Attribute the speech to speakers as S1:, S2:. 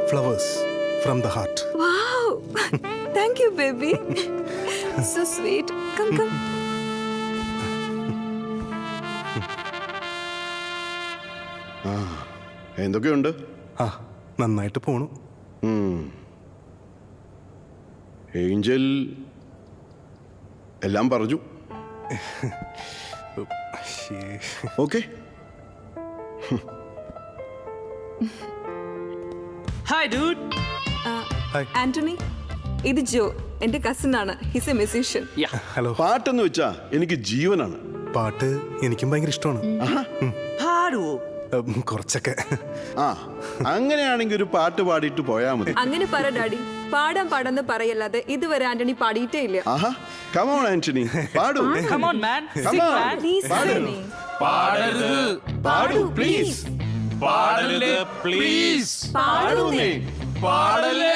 S1: flowers from the heart.
S2: Wow. Thank you, baby. So sweet. Come.
S3: എന്തൊക്കെയുണ്ട്?
S1: നന്നായിട്ട് പോണു.
S3: Angel എല്ലാം പറഞ്ഞു. ഓക്കെ.
S4: Hi dude.
S2: ആന്റണി, ഇത് ജോ, എന്റെ കസിൻ ആണ്. He's a musician.
S1: ഹലോ.
S3: പാട്ടെന്ന് വെച്ചാ എനിക്ക് ജീവനാണ്.
S1: പാട്ട് എനിക്കും ഭയങ്കര ഇഷ്ടമാണ്.
S4: പാടുവോ?
S1: കുറച്ചൊക്കെ.
S3: അങ്ങനെയാണെങ്കിൽ ഒരു പാട്ട് പാടിയിട്ട് പോയാ മതി.
S2: അങ്ങനെ പറ ഡാഡി. പാടാന്ന് പറയല്ലാതെ ഇതുവരെ ആന്റണി പാടിയിട്ടേ ഇല്ല.
S3: Come on, Anthony. പാടു.
S4: Come on, man.
S3: Come
S4: Sing,
S3: on.
S4: man.
S2: Please, Anthony.
S3: പാടു പ്ലീസ്.
S5: പാടല്ലേ പ്ലീസ്.
S2: പാടൂ നീ.
S5: പാടല്ലേ.